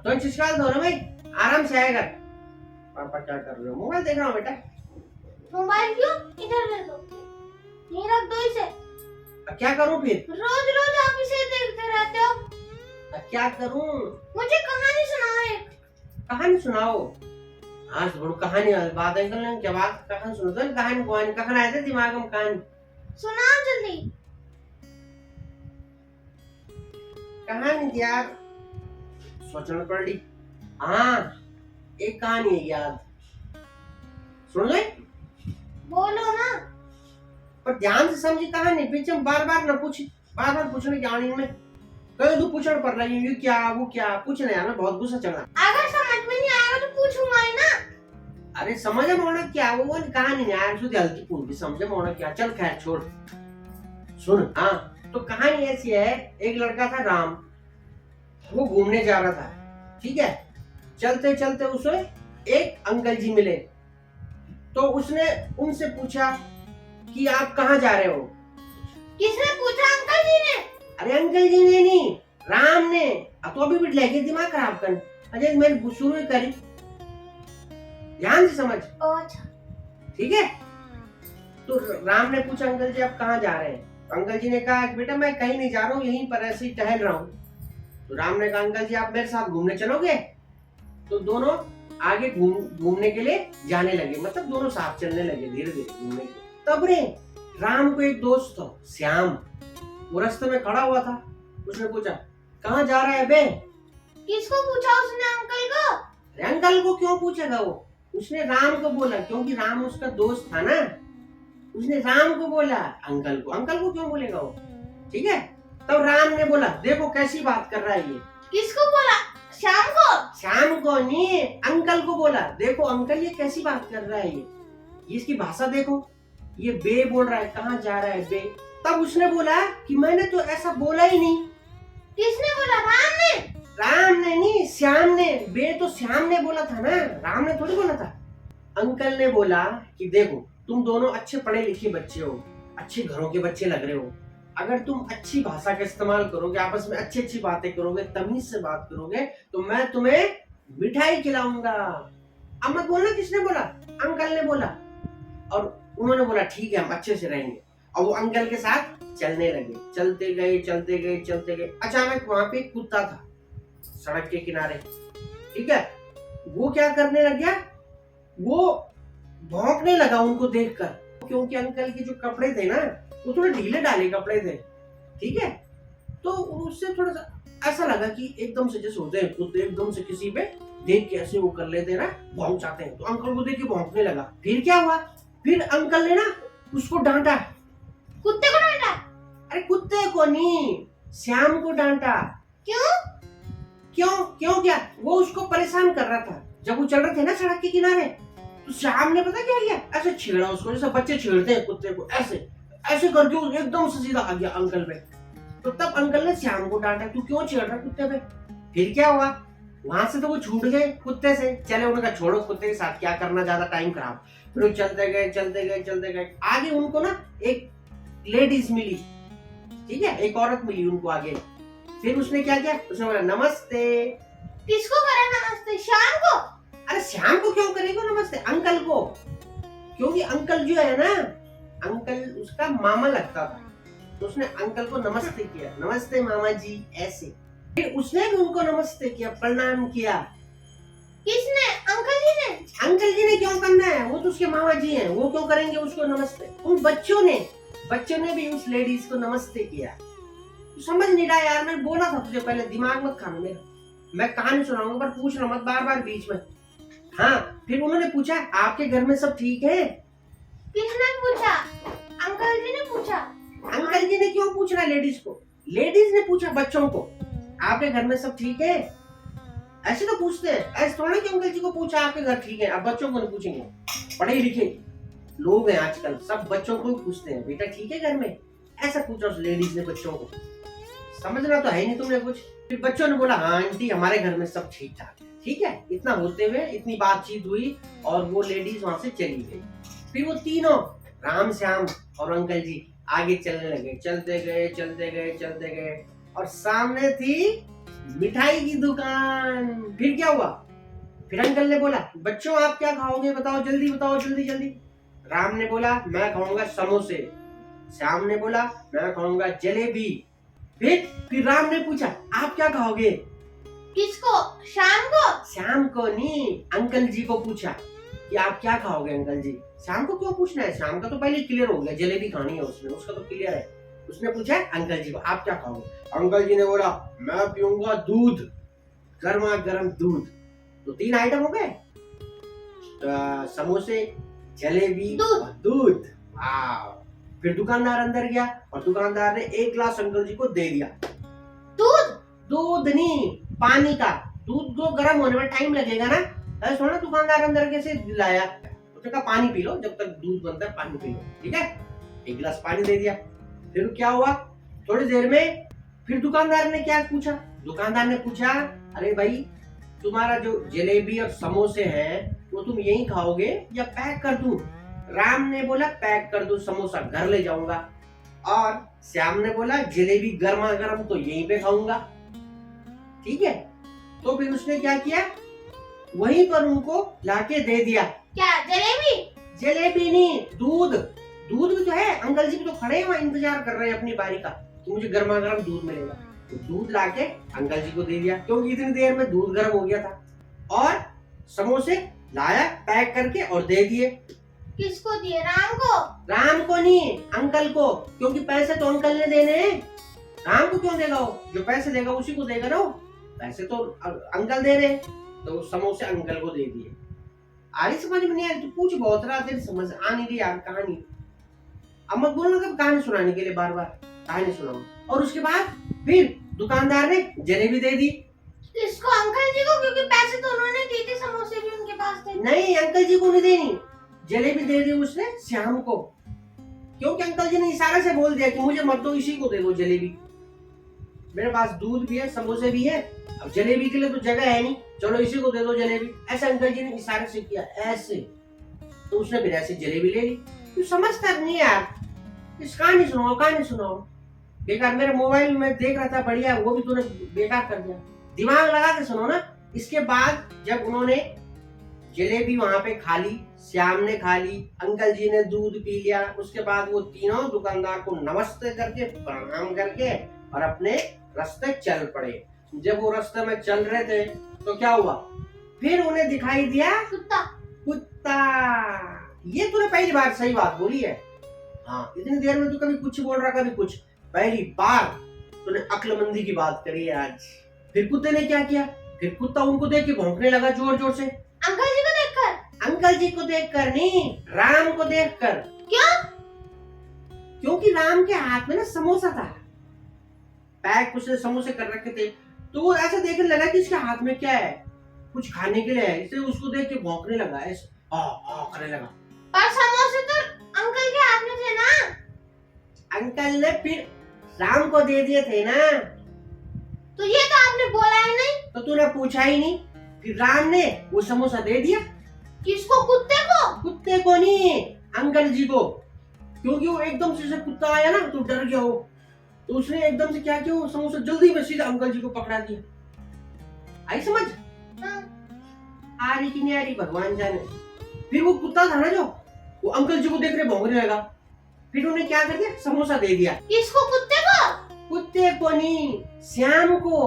तो चिचका दो ना भाई, आराम से आएगा। पापा क्या कर रहे हो? मोबाइल देख रहा हूँ बेटा। मोबाइल क्यों? इधर दे दो, ये रख दो इसे। अब क्या करूँ फिर? रोज रोज आप इसे देखते रहते हो। अब क्या करूँ? मुझे कहानी सुनाओ एक। कहानी सुनाओ? आज बड़ो कहानी बात है कल क्या बात कहानी सुनो तो कहानी कहानी कहानी आए थे दिमाग में कहानी सुनाओ जल्दी। कहानी यार सोचना पड़ रही। हाँ एक कहानी है याद, सुन ले। बोलो ना। पर ध्यान से समझी कहानी, पीछे बार बार न पूछ, बार बार पूछने की आनी में कहीं तू पूछना पड़ रहा है ये क्या वो क्या पूछने यार, बहुत गुस्सा चढ़ा। अगर समझ में नहीं आएगा तो पूछूंगा ही ना। अरे समझ में होना क्या वो कहानी नहीं यार, शुद्ध हल्की फूल की समझ में होना क्या। चल खैर छोड़, सुन। हाँ तो कहानी ऐसी है, एक लड़का था राम, वो घूमने जा रहा था। ठीक है, चलते चलते उसे एक अंकल जी मिले। तो उसने उनसे पूछा कि आप कहाँ जा रहे हो? किसने पूछा? अंकल जी ने? अरे अंकल जी ने नहीं, राम ने। अब तो अभी भी लगे दिमाग खराब कर। अजय मैंने शुरू ही करी, ध्यान से समझ। अच्छा ठीक है, तो राम ने पूछा अंकल जी आप कहाँ जा रहे हैं? तो अंकल जी ने कहा बेटा मैं कहीं नहीं जा रहा हूँ, यहीं पर ऐसे ही टहल रहा हूँ। तो राम ने कहा अंकल जी आप मेरे साथ घूमने चलोगे? तो दोनों आगे घूमने के लिए जाने लगे, मतलब दोनों साथ चलने लगे धीरे धीरे घूमने के। तब रे राम को एक दोस्त था श्याम, वो रास्ते में खड़ा हुआ था। उसने पूछा कहाँ जा रहा है बे? किसको पूछा उसने? अंकल को? अरे अंकल को क्यों पूछेगा वो, उसने राम को बोला क्योंकि राम उसका दोस्त था ना। उसने राम को बोला, अंकल को क्यों बोलेगा वो? ठीक है, तब राम ने बोला देखो कैसी बात कर रहा है ये। किसको बोला? श्याम को? श्याम को नहीं, अंकल को बोला देखो अंकल ये कैसी बात कर रहा है ये इसकी भाषा देखो, ये बे बोल रहा है, कहाँ जा रहा है बे। तब उसने बोला कि मैंने तो ऐसा बोला ही नहीं। किसने बोला? राम ने? राम ने नहीं, श्याम ने। बे तो श्याम ने बोला था ना, राम ने थोड़ी बोला था। अंकल ने बोला कि देखो तुम दोनों अच्छे पढ़े लिखे बच्चे हो, अच्छे घरों के बच्चे लग रहे हो, अगर तुम अच्छी भाषा का इस्तेमाल करोगे, आपस में अच्छी अच्छी बातें करोगे, तमीज से बात करोगे, तो मैं तुम्हें मिठाई खिलाऊंगा। अब मत बोलना किसने बोला, अंकल ने बोला। और उन्होंने बोला ठीक है हम अच्छे से रहेंगे। और वो अंकल के साथ चलने लगे, चलते गए चलते गए चलते गए। अचानक वहां पे एक कुत्ता था सड़क के किनारे। ठीक है, वो क्या करने लग गया, वो भौंकने लगा उनको देखकर, क्योंकि अंकल के जो कपड़े थे ना वो थोड़े ढीले डाले कपड़े थे। ठीक है, तो उससे थोड़ा सा ऐसा लगा कि एकदम से जैसे होते हैं कुत्ते एकदम से किसी पे देख के ऐसे वो कर लेते हैं ना, भौंक जाते हैं। तो अंकल को देख के भौंकने लगा। फिर क्या हुआ, फिर अंकल ने ना उसको डांटा। कुत्ते को डांटा? अरे कुत्ते को नहीं, श्याम को डांटा। क्यों? क्यों क्यों क्या, वो उसको परेशान कर रहा था जब वो चल रहे थे ना सड़क के किनारे। तो श्याम ने पता क्या किया, ऐसे छेड़ा उसको जैसे बच्चे छेड़ते हैं कुत्ते को, ऐसे ऐसे करके वो एकदम से सीधा आ गया अंकल पे। तो तब अंकल ने श्याम को डांटा तू क्यों छेड़ रहा कुत्ते पे। फिर क्या हुआ, वहां से तो वो छूट गए कुत्ते से। चले उन्होंने कहा छोड़ो कुत्ते के साथ क्या करना, ज्यादा टाइम खराब। फिर वो चलते गए चलते गए चलते गए, आगे उनको ना एक लेडीज मिली। ठीक है, एक औरत मिली उनको आगे। फिर उसने क्या किया, उसने बोला नमस्ते। किसको करा नमस्ते? श्याम को? अरे श्याम को क्यों करेगा नमस्ते, अंकल को। क्योंकि अंकल जो है ना, अंकल उसका मामा लगता था। तो उसने अंकल को नमस्ते किया, नमस्ते मामा जी ऐसे। फिर उसने भी उनको नमस्ते किया, प्रणाम किया। किसने? अंकल जी ने? अंकल जी ने क्यों करना है, वो तो उसके मामा जी हैं, वो क्यों करेंगे उसको नमस्ते। उन बच्चों ने भी उस लेडीज को नमस्ते किया। तो समझ नहीं रहा यार, मैंने बोला था तुझे पहले, दिमाग मत खाना मेरा। मैं कहानी सुनाऊंगा पर पूछना मत बार बार बीच में। हाँ, फिर उन्होंने पूछा आपके घर में सब ठीक है? किसने पूछा? अंकल जी ने पूछा। अंकल जी ने क्यों पूछना लेडीज को, लेडीज ने पूछा बच्चों को आपके घर में सब ठीक है। ऐसे तो पूछते हैं, ऐसे थोड़ा कि अंकल जी को पूछा आपके घर ठीक है, अब बच्चों को नहीं पूछेंगे। पढ़े लिखे लोग हैं आजकल, सब बच्चों को पूछते हैं बेटा ठीक है घर में, ऐसा पूछा उस लेडीज ने बच्चों को। समझना तो है नहीं तुमने कुछ। फिर बच्चों ने बोला हाँ आंटी हमारे घर में सब ठीक ठाक है। ठीक है, इतना होते हुए इतनी बातचीत हुई और वो लेडीज वहां से चली गई। फिर वो तीनों राम श्याम और अंकल जी आगे चलने लगे, चलते गए चलते गए चलते गए, और सामने थी मिठाई की दुकान। फिर क्या हुआ? फिर अंकल ने बोला, बच्चों आप क्या खाओगे, बताओ जल्दी बताओ, जल्दी जल्दी। राम ने बोला, मैं खाऊंगा समोसे। श्याम ने बोला, मैं खाऊंगा जलेबी। फिर राम ने पूछा, आप क्या खाओगे? किसको? शाम को? श्याम को नहीं, अंकल जी को पूछा कि आप क्या खाओगे अंकल जी। श्याम को क्यों पूछना है? श्याम का तो पहले क्लियर हो गया, जलेबी खानी है उसने, उसका तो क्लियर है। उसने पूछा अंकल जी को, आप क्या खाओगे? अंकल जी ने बोला, मैं पीऊंगा दूध, गर्मा गर्म दूध। तो 3 आइटम हो गए, समोसे, जलेबी दूध। और दूध। फिर दुकानदार अंदर गया और दुकानदार ने 1 ग्लास अंकल जी को दे दिया। दूध? दूध नहीं, पानी का। दूध को गर्म होने में टाइम लगेगा ना, ऐसा थोड़ा दुकानदार अंदर कैसे लाया। उसने कहा पानी पी लो, जब तक दूध बनता है पानी पी लो, ठीक है। 1 गिलास पानी दे दिया। फिर क्या हुआ, थोड़ी देर में फिर दुकानदार ने क्या पूछा? दुकानदार ने पूछा, अरे भाई तुम्हारा जो जलेबी और समोसे हैं वो तुम यहीं खाओगे या पैक कर दूं? राम ने बोला, पैक कर दो, समोसा घर ले जाऊंगा। और श्याम ने बोला, जलेबी गर्मा गर्म तो यहीं पे खाऊंगा, ठीक है। तो फिर उसने क्या किया, वहीं पर उनको लाके दे दिया। क्या? जलेबी? जलेबी नहीं, दूध। दूध भी तो है, अंकल जी भी तो खड़े हैं वहां, इंतजार कर रहे हैं अपनी बारी का कि मुझे गर्मा गर्म दूध मिलेगा। तो दूध लाके अंकल जी को दे दिया, क्योंकि इतनी देर में दूध गर्म हो गया था। और समोसे लाया पैक करके और दे दिए। किसको दिए? राम को? राम को नहीं, अंकल को, क्योंकि पैसे तो अंकल ने देने हैं। राम को क्यों देगा? वो जो पैसे देगा उसी को देगा ना, वो पैसे तो अंकल दे रहे। तो समोसे अंकल को दे दिए। आ रही समझ में नहीं आ रही? तू पूछ बहुत रहा, तेरी समझ आ नहीं रही यार कहानी। अब मत बोलना कब कहानी सुनाने के लिए बार बार कहानी सुनाऊं। और उसके बाद फिर दुकानदार ने जलेबी दे दी। किसको? अंकल जी को? क्योंकि पैसे तो उन्होंने दिए थे, समोसे भी उनके पास थे। नहीं, अंकल जी को नहीं देनी, जलेबी दे दी उसने श्याम को, क्योंकि अंकल जी ने इशारे से बोल दिया कि मुझे मत दो, इसी को दे दो जलेबी। मेरे पास दूध भी है, समोसे भी है, अब जलेबी के लिए तो जगह है नहीं, चलो इसी को दे दो जलेबी। ऐसे अंकल जी ने इशारे से किया, ऐसे। तो उसने फिर ऐसे जलेबी ले ली। तू समझता नहीं यार, इस कहानी सुनाओ, कहानी सुनाओ। बेकार, मेरे मोबाइल में देख रहा था बढ़िया, वो भी तूने बेकार कर दिया। दिमाग लगा के सुनो ना। इसके बाद जब उन्होंने जलेबी वहां पे खा ली, श्याम ने खा ली, अंकल जी ने दूध पी लिया, उसके बाद वो तीनों दुकानदार को नमस्ते करके प्रणाम करके और अपने रास्ते चल पड़े। जब वो रास्ते में चल रहे थे तो क्या हुआ, फिर उन्हें दिखाई दिया कुत्ता। कुत्ता। ये तूने पहली बार सही बात बोली है। हाँ, इतनी देर में तू कभी कुछ बोल रहा, कभी कुछ। पहली बार तूने अक्लमंदी की बात करी है आज। फिर कुत्ते ने क्या किया, फिर कुत्ता उनको देख के भौंकने लगा जोर जोर से। अंकल जी को देखकर? अंकल जी को देखकर नहीं, राम को देखकर। क्यों? क्योंकि राम के हाथ में ना समोसा था, पैक उसने समोसे कर रखे थे। तो वो ऐसे देखने लगा कि इसके हाथ में क्या है, कुछ खाने के लिए है, इसलिए उसको देख के भौंकने लगा, ऐसे करने लगा। पर समोसे तो अंकल के हाथ में थे ना? अंकल ने फिर राम को दे दिए थे ना। तो ये तो आपने बोला ही नहीं। तो तूने पूछा ही नहीं। फिर राम ने वो समोसा दे दिया। किसको? कुत्ते को? कुत्ते को नहीं, अंकल जी को। क्योंकि वो एकदम से कुत्ता आया ना तो डर गया वो, तो उसने एकदम से क्या किया, वो समोसा जल्दी में सीधा अंकल जी को पकड़ा दिया। आई समझ? आ रही कि नहीं आ रही भगवान जाने। फिर वो कुत्ता था ना जो, वो अंकल जी को देख रहे भौंकने लगा। फिर उन्हें क्या कर दिया, समोसा दे दिया। किसको? कुत्ते को? कुत्ते को नहीं, श्याम को।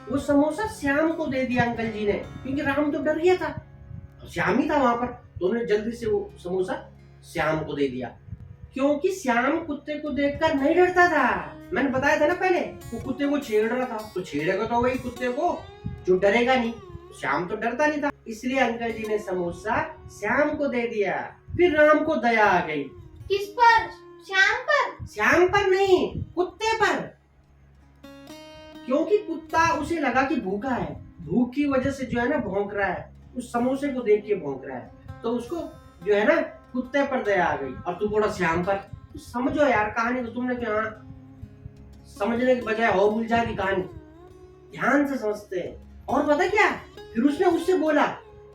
वो समोसा श्याम को दे दिया अंकल जी ने, क्योंकि राम तो डर गया था, श्याम ही था वहां पर, तो उन्होंने जल्दी से वो समोसा श्याम को दे दिया। क्योंकि श्याम कुत्ते को देखकर नहीं डरता था। मैंने बताया था ना पहले, वो कुत्ते को छेड़ रहा था, तो छेड़ेगा तो वही कुत्ते को जो डरेगा नहीं। श्याम तो डरता नहीं था, इसलिए अंकल जी ने समोसा श्याम को दे दिया। फिर राम को दया आ गई। किस पर? श्याम पर? श्याम पर नहीं, कुत्ते पर। क्योंकि कुत्ता, उसे लगा कि भूखा है, भूख की वजह से जो है ना भौंक रहा है, उस समोसे को देख के भौंक रहा है, तो उसको जो है ना कुत्ते पर दया आ गई। और तू बोला श्याम पर। तो समझो यार कहानी को, तुमने क्या समझने के बजाय हो बुझा दी कहानी, ध्यान से समझते हैं। और पता क्या, फिर उसने उससे बोला,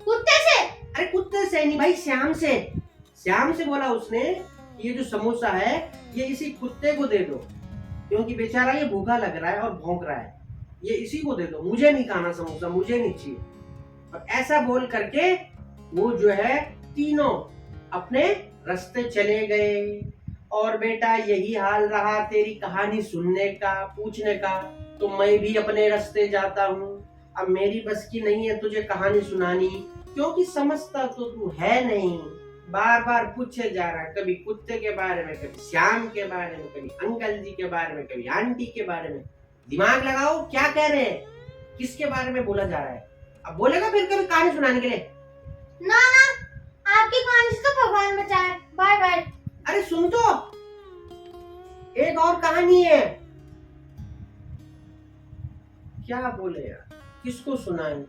कुत्ते से? अरे कुत्ते से नहीं भाई, श्याम से। श्याम से बोला उसने, ये जो समोसा है ये इसी कुत्ते को दे दो, क्योंकि बेचारा ये भूखा लग रहा है और भौंक रहा है, ये इसी को दे दो, मुझे नहीं खाना समोसा, मुझे नहीं चाहिए। और ऐसा बोल करके वो जो है तीनों अपने रास्ते चले गए। और बेटा यही हाल रहा तेरी कहानी सुनने का, पूछने का, तो मैं भी अपने रास्ते जाता हूँ। अब मेरी बस की नहीं है तुझे कहानी सुनानी, क्योंकि समझता तो तू है नहीं। बार बार पूछे जा रहा है, कभी कुत्ते के बारे में, कभी श्याम के बारे में, कभी अंकल जी के बारे में, कभी आंटी के बारे में। दिमाग लगाओ, क्या कह रहे हैं, किसके बारे में बोला जा रहा है। अब बोलेगा फिर कभी कहानी सुनाने के लिए। ना ना, आपकी कहानी से तो भगवान बचाए। Bye bye. अरे सुन तो, एक और कहानी है। क्या बोले यार, किसको सुनाएं।